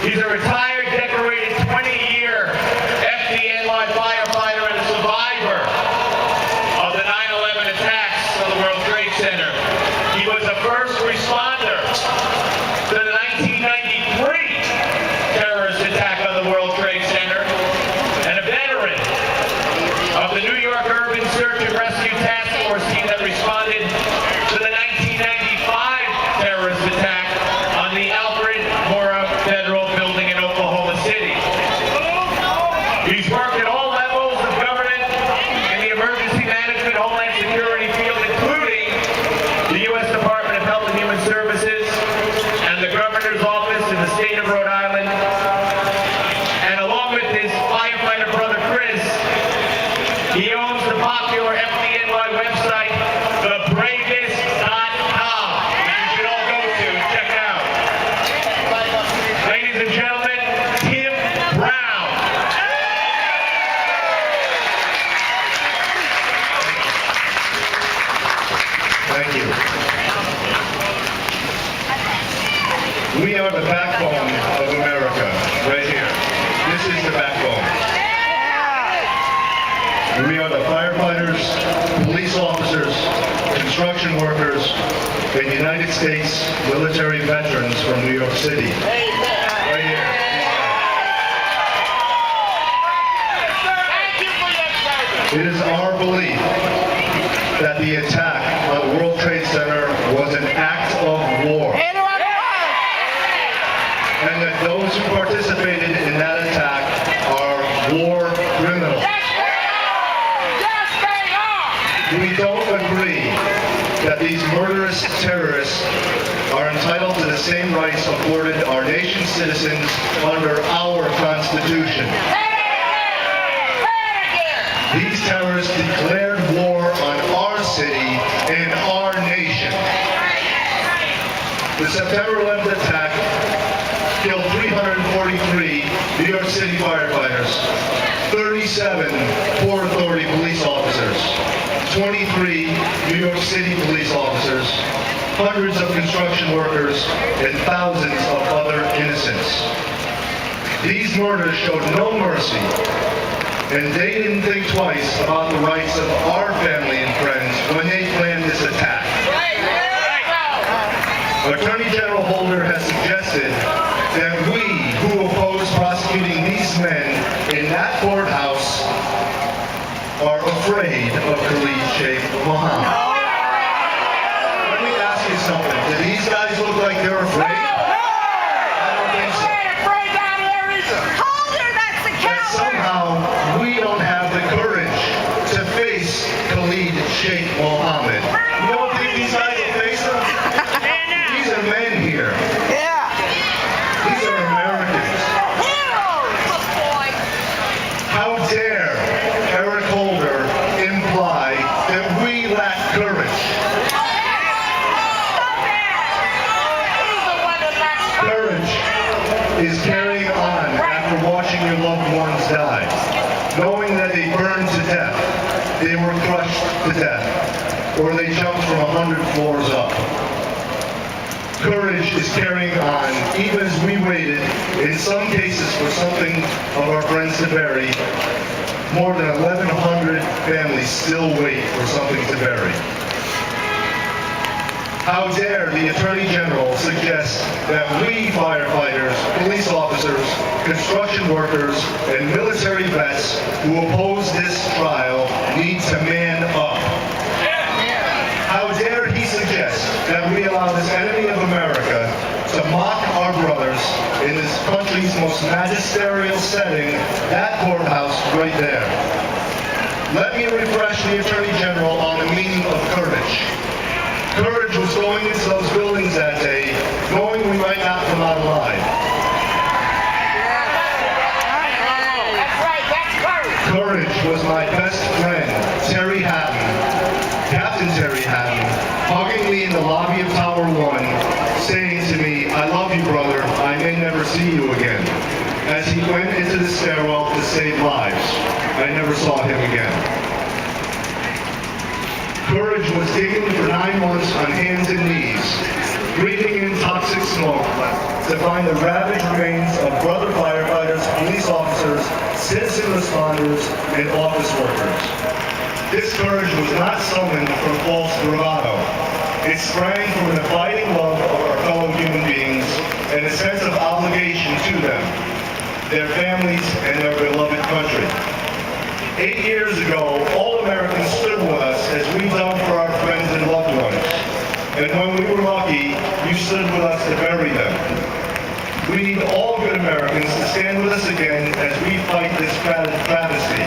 He's a retired, decorated 20-year FDN Live firefighter and a survivor of the 9/11 attacks on the World Trade Center. He was a first responder to the 1993 terrorist attack on the World Trade Center and a veteran of the New York Urban Search and Rescue Task Force team that responded to the 1995 terrorist attack on the Alfred Murrah Federal Building in Oklahoma City. He's worked at all levels of government in the emergency management, homeland security field, including the U.S. Department of Health and Human Services and the Governor's Office in the state of Rhode Island. And along with his firefighter brother Chris, he owns the popular FDNY website, thebravest.com, which you should all go to and check out. Ladies and gentlemen, Tim Brown. Thank you. We are the backbone of America, right here. This is the backbone. We are the firefighters, police officers, construction workers, and United States military veterans from New York City. Right here. It is our belief that the attack on the World Trade Center was an act of war, and that those who participated in that attack are war criminals. We don't agree that these murderous terrorists are entitled to the same rights afforded our nation's citizens under our Constitution. These terrorists declared war on our city and our nation. The September 11th attack killed 343 New York City firefighters, 37 Port Authority police officers, 23 New York City police officers, hundreds of construction workers, and thousands of other innocents. These murders showed no mercy, and they didn't think twice about the rights of our family and friends when they planned this attack. Attorney General Holder has suggested that we who oppose prosecuting these men in that courthouse are afraid of Khalid Sheikh Mohammed. Let me ask you something. Do these guys look like they're afraid? I don't think so. That somehow we don't have the courage to face Khalid Sheikh Mohammed. You don't think these guys will face him? These are men here. These are Americans. How dare Eric Holder imply that we lack courage? Courage is carrying on after watching your loved ones die, knowing that they burned to death, they were crushed to death, or they jumped from 100 floors up. Courage is carrying on even as we waited, in some cases for something of our friends to bury. More than 1,100 families still wait for something to bury. How dare the Attorney General suggest that we firefighters, police officers, construction workers, and military vets who oppose this trial need to man up. How dare he suggest that we allow this enemy of America to mock our brothers in this country's most magisterial setting, that courthouse right there. Let me refresh the Attorney General on the meaning of courage. Courage was going into those buildings that day, knowing we might not come out alive. Courage was my best friend, Terry Hatton, Captain Terry Hatton, hugging me in the lobby of Tower 1, saying to me, "I love you, brother. I may never see you again," as he went into the stairwell to save lives. I never saw him again. Courage was digging for 9 months on hands and knees, breathing in toxic smoke to find the ravaged remains of brother firefighters, police officers, citizen responders, and office workers. This courage was not summoned from false bravado. It sprang from an abiding love of our fellow human beings and a sense of obligation to them, their families, and their beloved country. 8 years ago, all Americans stood with us as we dug for our friends and loved ones. And when we were lucky, you stood with us to bury them. We need all good Americans to stand with us again as we fight this travesty.